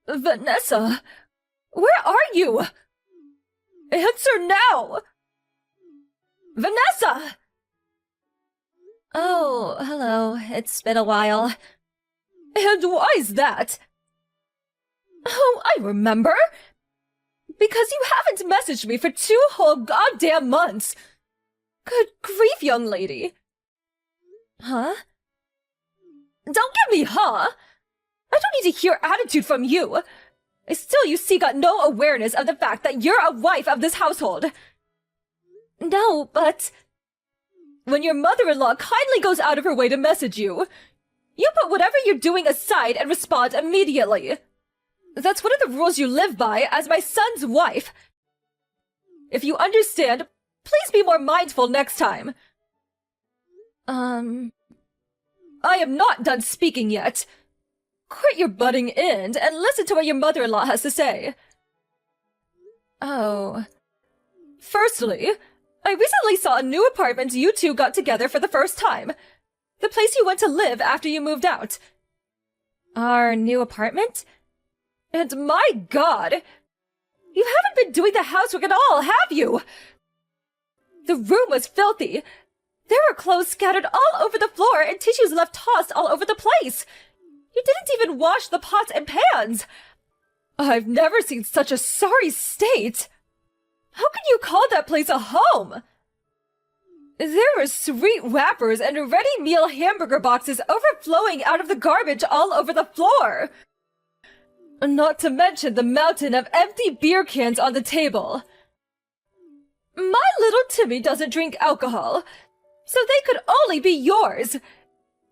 Vanessa, where are you? Answer now! Vanessa! Oh, hello. It's been a while. And why's that? Oh, I remember! Because you haven't messaged me for 2 whole goddamn months! Good grief, young lady! Huh? Don't give me huh! I don't need to hear attitude from you! Still, you see, got no awareness of the fact that you're a wife of this household. No, but... when your mother-in-law kindly goes out of her way to message you, you put whatever you're doing aside and respond immediately. That's one of the rules you live by as my son's wife. If you understand, please be more mindful next time. I am not done speaking yet. Quit your butting in and listen to what your mother-in-law has to say. Oh. Firstly, I recently saw a new apartment you two got together for the first time. The place you went to live after you moved out. Our new apartment? And my God! You haven't been doing the housework at all, have you? The room was filthy. There were clothes scattered all over the floor and tissues left tossed all over the place. You didn't even wash the pots and pans. I've never seen such a sorry state. How can you call that place a home? There were sweet wrappers and ready-meal hamburger boxes overflowing out of the garbage all over the floor. Not to mention the mountain of empty beer cans on the table. My little Timmy doesn't drink alcohol, so they could only be yours.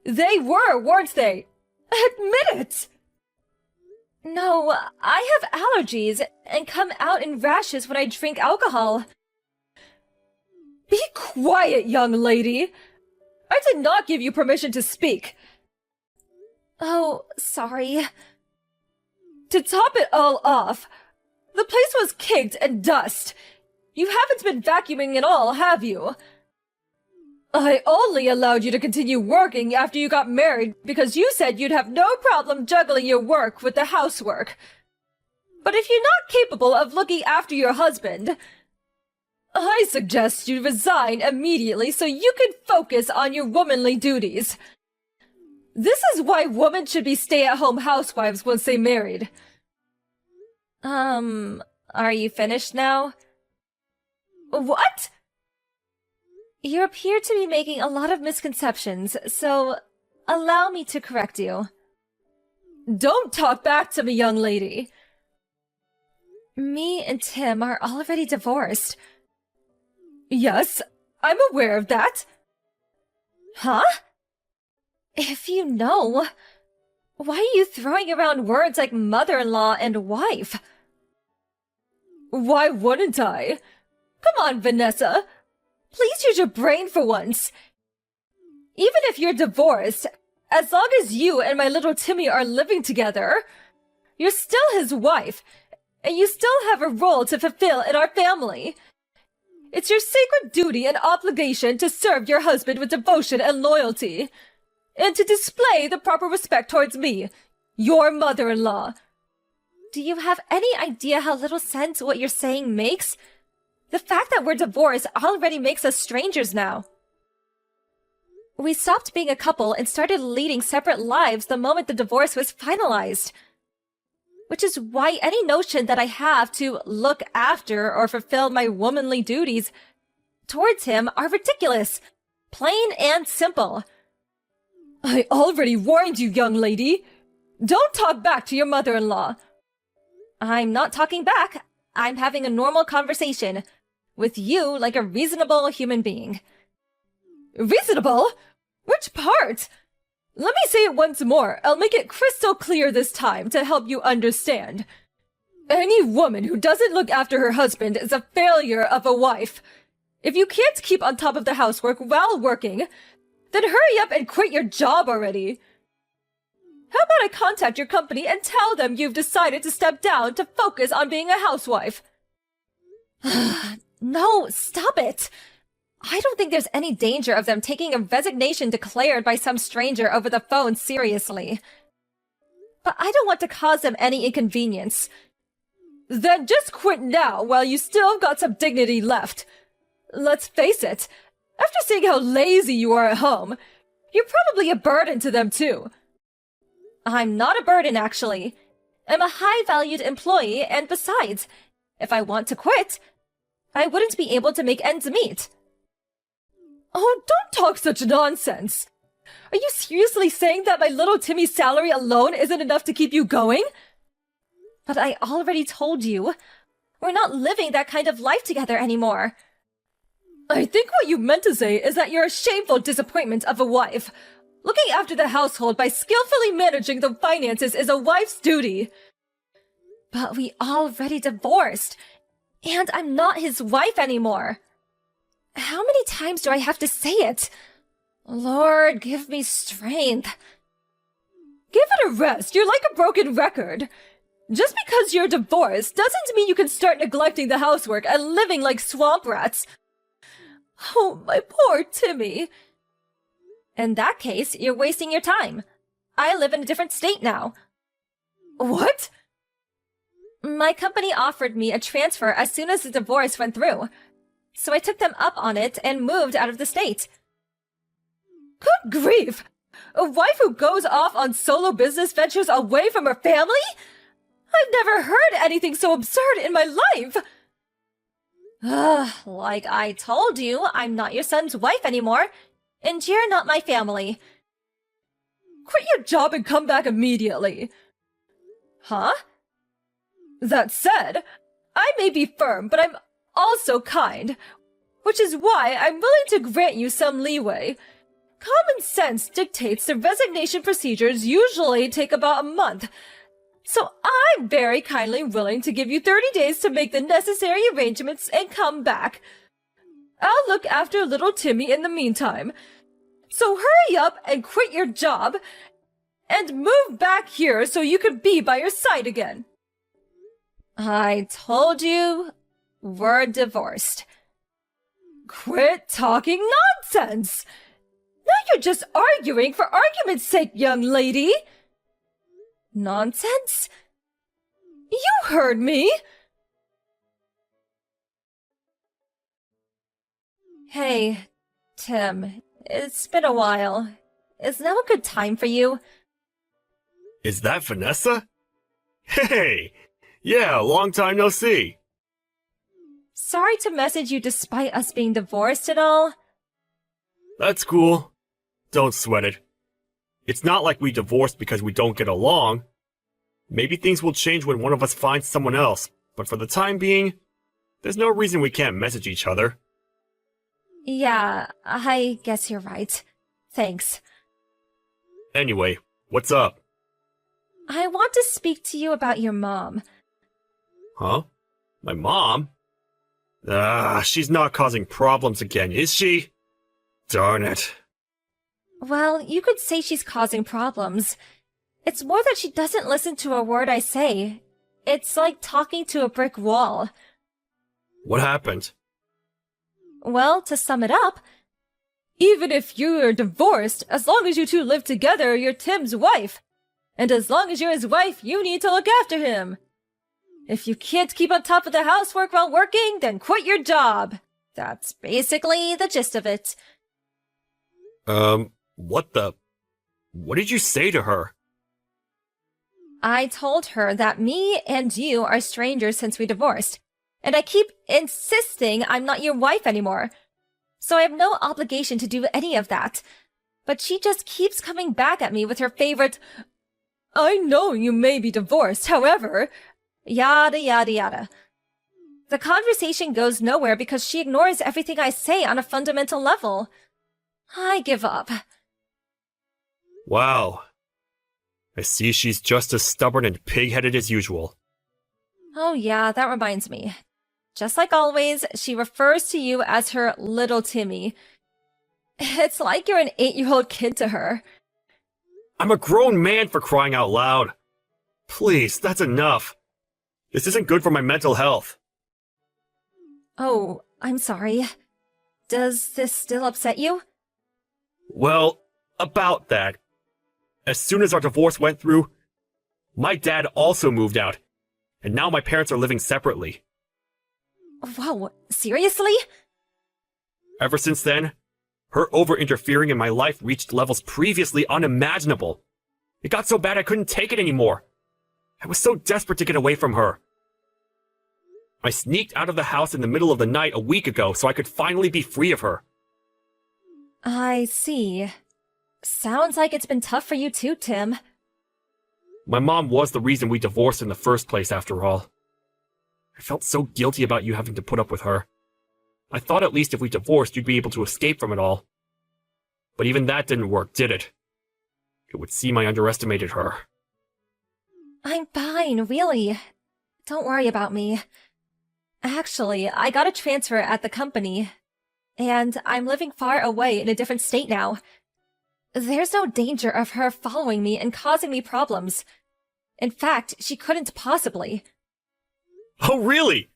They were, weren't they? Admit it! No, I have allergies and come out in rashes when I drink alcohol. Be quiet, young lady! I did not give you permission to speak. Oh, sorry. To top it all off, the place was caked in dust. You haven't been vacuuming at all, have you? I only allowed you to continue working after you got married because you said you'd have no problem juggling your work with the housework. But if you're not capable of looking after your husband, I suggest you resign immediately so you can focus on your womanly duties. This is why women should be stay-at-home housewives once they married. Are you finished now? What? You appear to be making a lot of misconceptions, so allow me to correct you. Don't talk back to me, young lady. Me and Tim are already divorced. Yes, I'm aware of that. Huh? If you know, why are you throwing around words like mother-in-law and wife? Why wouldn't I? Come on, Vanessa. Please use your brain for once. Even if you're divorced, as long as you and my little Timmy are living together, you're still his wife, and you still have a role to fulfill in our family. It's your sacred duty and obligation to serve your husband with devotion and loyalty, and to display the proper respect towards me, your mother-in-law. Do you have any idea how little sense what you're saying makes? The fact that we're divorced already makes us strangers now. We stopped being a couple and started leading separate lives the moment the divorce was finalized. Which is why any notion that I have to look after or fulfill my womanly duties towards him are ridiculous. Plain and simple. I already warned you, young lady. Don't talk back to your mother-in-law. I'm not talking back. I'm having a normal conversation. With you like a reasonable human being. Reasonable? Which part? Let me say it once more. I'll make it crystal clear this time to help you understand. Any woman who doesn't look after her husband is a failure of a wife. If you can't keep on top of the housework while working, then hurry up and quit your job already. How about I contact your company and tell them you've decided to step down to focus on being a housewife? No, stop it! I don't think there's any danger of them taking a resignation declared by some stranger over the phone seriously. but I don't want to cause them any inconvenience. Then just quit now while you still have got some dignity left. Let's face it, after seeing how lazy you are at home, you're probably a burden to them too. I'm not a burden, actually. I'm a high-valued employee, and besides, if I want to quit, I wouldn't be able to make ends meet. Oh, don't talk such nonsense! Are you seriously saying that my little Timmy's salary alone isn't enough to keep you going? But I already told you, we're not living that kind of life together anymore. I think what you meant to say is that you're a shameful disappointment of a wife. Looking after the household by skillfully managing the finances is a wife's duty. But we already divorced, and I'm not his wife anymore. How many times do I have to say it? Lord, give me strength. Give it a rest. You're like a broken record. Just because you're divorced doesn't mean you can start neglecting the housework and living like swamp rats. Oh, my poor Timmy. In that case, you're wasting your time. I live in a different state now. What? My company offered me a transfer as soon as the divorce went through, so I took them up on it and moved out of the state. Good grief! A wife who goes off on solo business ventures away from her family? I've never heard anything so absurd in my life! Like I told you, I'm not your son's wife anymore, and you're not my family. Quit your job and come back immediately. Huh? That said, I may be firm, but I'm also kind, which is why I'm willing to grant you some leeway. Common sense dictates the resignation procedures usually take about a month, so I'm very kindly willing to give you 30 days to make the necessary arrangements and come back. I'll look after little Timmy in the meantime. So hurry up and quit your job, and move back here so you can be by your side again. I told you, we're divorced. Quit talking nonsense! Now you're just arguing for argument's sake, young lady! Nonsense? You heard me! Hey, Tim, it's been a while. Is now a good time for you? Is that Vanessa? Hey! Yeah, long time no see. Sorry to message you despite us being divorced and all. That's cool. Don't sweat it. It's not like we divorced because we don't get along. Maybe things will change when one of us finds someone else, but for the time being, there's no reason we can't message each other. Yeah, I guess you're right. Thanks. Anyway, what's up? I want to speak to you about your mom. Huh? My mom? She's not causing problems again, is she? Darn it. Well, you could say she's causing problems. It's more that she doesn't listen to a word I say. It's like talking to a brick wall. What happened? Well, to sum it up, even if you're divorced, as long as you two live together, you're Tim's wife. And as long as you're his wife, you need to look after him. If you can't keep on top of the housework while working, then quit your job. That's basically the gist of it. What did you say to her? I told her that me and you are strangers since we divorced, and I keep insisting I'm not your wife anymore. So I have no obligation to do any of that. But she just keeps coming back at me with her favorite, I know you may be divorced, however, yada yada yada. The conversation goes nowhere because she ignores everything I say on a fundamental level. I give up. Wow. I see she's just as stubborn and pig-headed as usual. Oh yeah, that reminds me. Just like always, she refers to you as her little Timmy. It's like you're an 8-year-old kid to her. I'm a grown man, for crying out loud. Please, that's enough. This isn't good for my mental health. Oh, I'm sorry. Does this still upset you? Well, about that. As soon as our divorce went through, My dad also moved out, and now my parents are living separately. Whoa, seriously? Ever since then, her over-interfering in my life reached levels previously unimaginable. It got so bad I couldn't take it anymore. I was so desperate to get away from her. I sneaked out of the house in the middle of the night a week ago so I could finally be free of her. I see. Sounds like it's been tough for you too, Tim. My mom was the reason we divorced in the first place, after all. I felt so guilty about you having to put up with her. I thought at least if we divorced, you'd be able to escape from it all. But even that didn't work, did it? It would seem I underestimated her. I'm fine, really. Don't worry about me. Actually, I got a transfer at the company, and I'm living far away in a different state now. There's no danger of her following me and causing me problems. In fact, she couldn't possibly. Oh, really?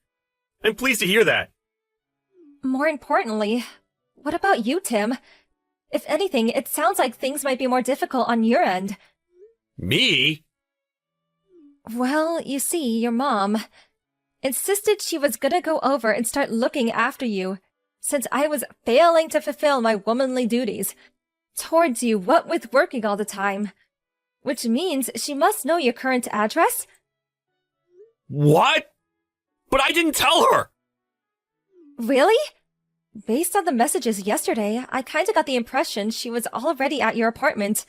I'm pleased to hear that. More importantly, what about you, Tim? If anything, it sounds like things might be more difficult on your end. Me? Well, you see, your mom insisted she was gonna go over and start looking after you, since I was failing to fulfill my womanly duties towards you, what with working all the time. Which means she must know your current address? What? But I didn't tell her! Really? Based on the messages yesterday, I kinda got the impression she was already at your apartment.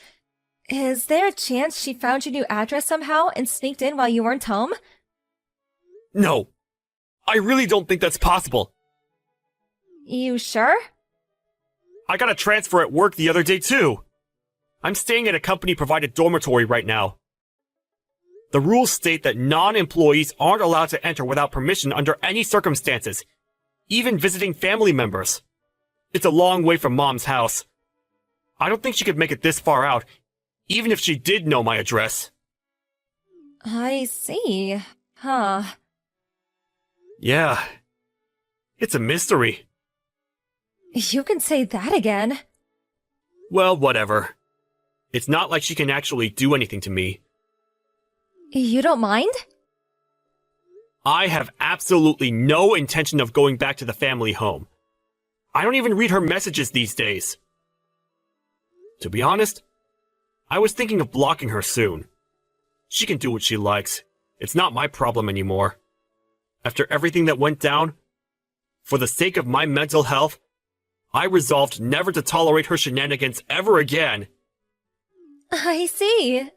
Is there a chance she found your new address somehow and sneaked in while you weren't home? No. I really don't think that's possible. You sure? I got a transfer at work the other day, too. I'm staying at a company-provided dormitory right now. The rules state that non-employees aren't allowed to enter without permission under any circumstances, even visiting family members. It's a long way from Mom's house. I don't think she could make it this far out, even if she did know my address. I see. Huh. Yeah. It's a mystery. You can say that again. Well, whatever. It's not like she can actually do anything to me. You don't mind? I have absolutely no intention of going back to the family home. I don't even read her messages these days. To be honest, I was thinking of blocking her soon. She can do what she likes. It's not my problem anymore. After everything that went down, for the sake of my mental health, I resolved never to tolerate her shenanigans ever again. I see.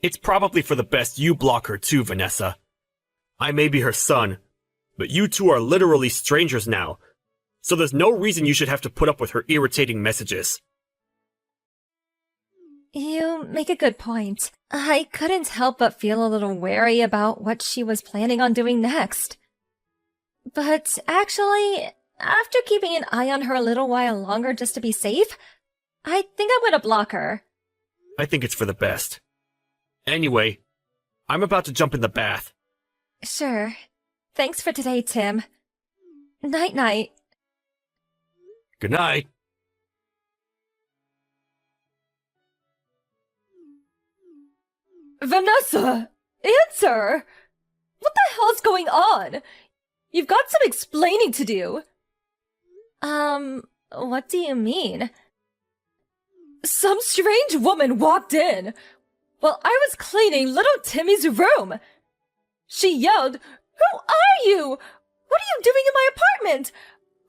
It's probably for the best you block her too, Vanessa. I may be her son, but you two are literally strangers now, so there's no reason you should have to put up with her irritating messages. You make a good point. I couldn't help but feel a little wary about what she was planning on doing next. But actually, after keeping an eye on her a little while longer just to be safe, I think I'm gonna block her. I think it's for the best. Anyway, I'm about to jump in the bath. Sure. Thanks for today, Tim. Night-night. Good night. Vanessa! Answer! What the hell's going on? You've got some explaining to do. What do you mean? Some strange woman walked in while I was cleaning little Timmy's room. She yelled, "Who are you? What are you doing in my apartment?"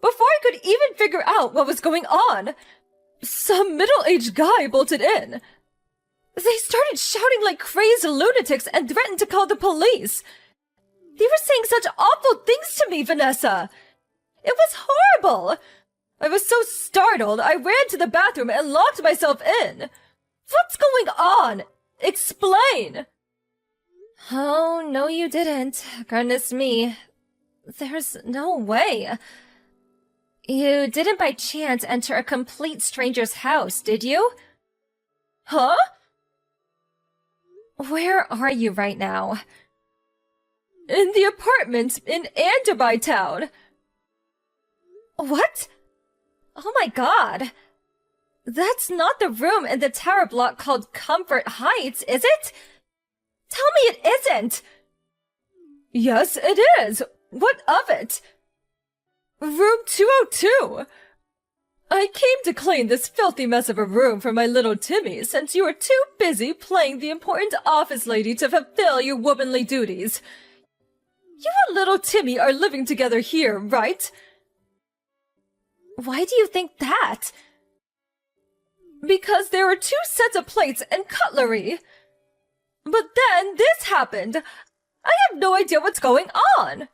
Before I could even figure out what was going on, some middle-aged guy bolted in. They started shouting like crazed lunatics and threatened to call the police. They were saying such awful things to me, Vanessa. It was horrible. I was so startled, I ran to the bathroom and locked myself in. What's going on? Explain! Oh, no you didn't. Goodness me. There's no way. You didn't by chance enter a complete stranger's house, did you? Huh? Where are you right now? In the apartment in Anderby Town. What? Oh my god. That's not the room in the tower block called Comfort Heights, is it? Tell me it isn't! Yes, it is! What of it? Room 202! I came to clean this filthy mess of a room for my little Timmy since you were too busy playing the important office lady to fulfill your womanly duties. You and little Timmy are living together here, right? Why do you think that? Because there are 2 sets of plates and cutlery. But then this happened. I have no idea what's going on.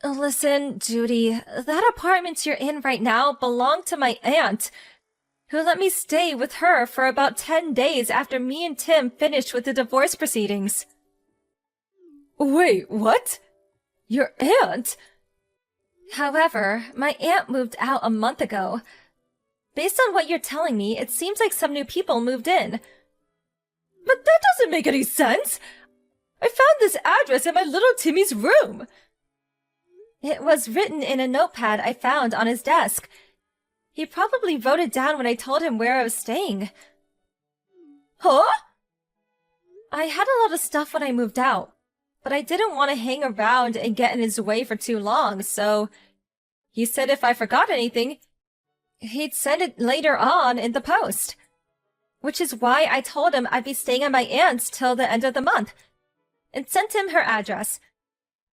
Listen, Judy, that apartment you're in right now belonged to my aunt, who let me stay with her for about 10 days after me and Tim finished with the divorce proceedings. Wait, what? Your aunt? However, my aunt moved out a month ago. Based on what you're telling me, it seems like some new people moved in. But that doesn't make any sense! I found this address in my little Timmy's room! It was written in a notepad I found on his desk. He probably wrote it down when I told him where I was staying. Huh? I had a lot of stuff when I moved out, but I didn't want to hang around and get in his way for too long, so he said if I forgot anything, he'd send it later on in the post. Which is why I told him I'd be staying at my aunt's till the end of the month, and sent him her address.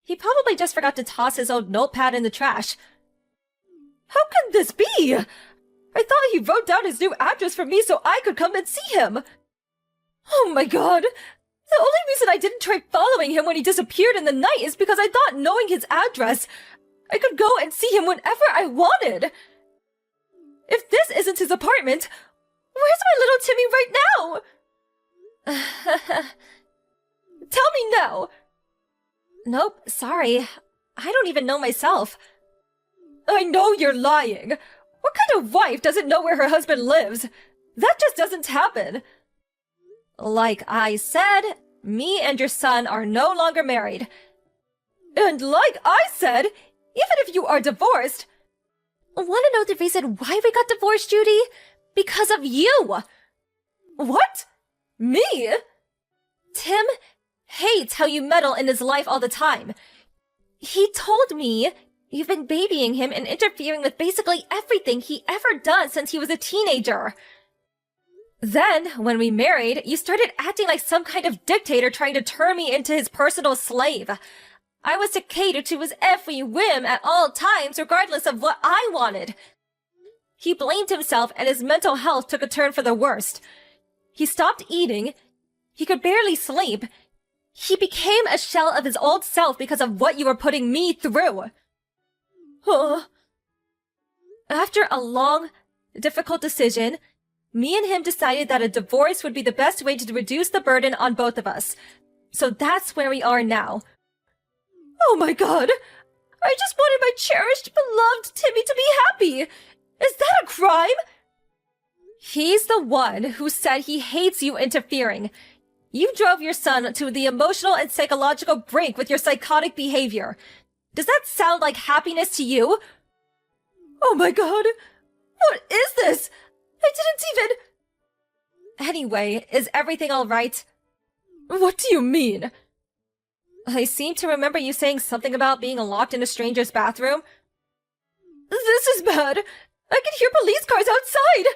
He probably just forgot to toss his old notepad in the trash. How can this be? I thought he wrote down his new address for me so I could come and see him. Oh my god. The only reason I didn't try following him when he disappeared in the night is because I thought knowing his address, I could go and see him whenever I wanted. If this isn't his apartment, where's my little Timmy right now? Tell me now. Nope, sorry. I don't even know myself. I know you're lying. What kind of wife doesn't know where her husband lives? That just doesn't happen. Like I said, me and your son are no longer married. And like I said, even if you are divorced... Want to know the reason why we got divorced, Judy? Because of you! What? Me? Tim hates how you meddle in his life all the time. He told me you've been babying him and interfering with basically everything he ever done since he was a teenager. Then, when we married, you started acting like some kind of dictator trying to turn me into his personal slave. I was to cater to his every whim at all times, regardless of what I wanted. He blamed himself and his mental health took a turn for the worst. He stopped eating. He could barely sleep. He became a shell of his old self because of what you were putting me through. After a long, difficult decision, me and him decided that a divorce would be the best way to reduce the burden on both of us. So that's where we are now. Oh my god! I just wanted my cherished, beloved Timmy to be happy! Is that a crime? He's the one who said he hates you interfering. You drove your son to the emotional and psychological brink with your psychotic behavior. Does that sound like happiness to you? Oh my god! What is this? I didn't even... Anyway, is everything alright? What do you mean? I seem to remember you saying something about being locked in a stranger's bathroom. This is bad! I can hear police cars outside!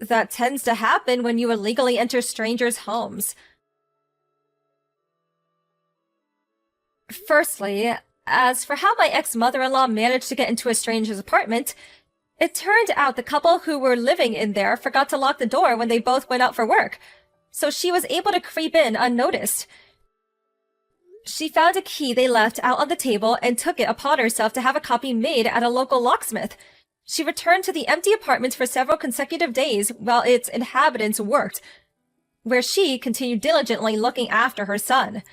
That tends to happen when you illegally enter strangers' homes. Firstly, as for how my ex-mother-in-law managed to get into a stranger's apartment, it turned out the couple who were living in there forgot to lock the door when they both went out for work, so she was able to creep in unnoticed. She found a key they left out on the table and took it upon herself to have a copy made at a local locksmith. She returned to the empty apartment for several consecutive days while its inhabitants worked, where she continued diligently looking after her son.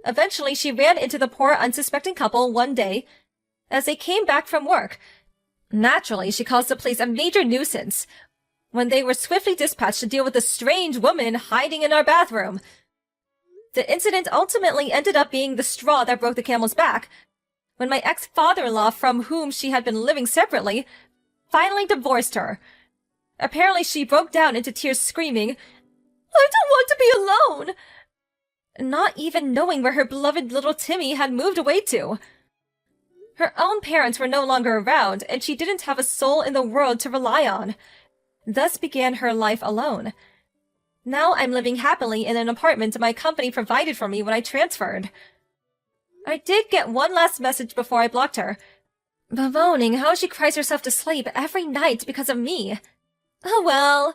Eventually, she ran into the poor, unsuspecting couple one day as they came back from work. Naturally, she caused the place a major nuisance when they were swiftly dispatched to deal with a strange woman hiding in our bathroom. The incident ultimately ended up being the straw that broke the camel's back, when my ex-father-in-law, from whom she had been living separately, finally divorced her. Apparently she broke down into tears screaming, "I don't want to be alone!" Not even knowing where her beloved little Timmy had moved away to. Her own parents were no longer around, and she didn't have a soul in the world to rely on. Thus began her life alone. Now I'm living happily in an apartment my company provided for me when I transferred. I did get one last message before I blocked her, bemoaning how she cries herself to sleep every night because of me. Oh well,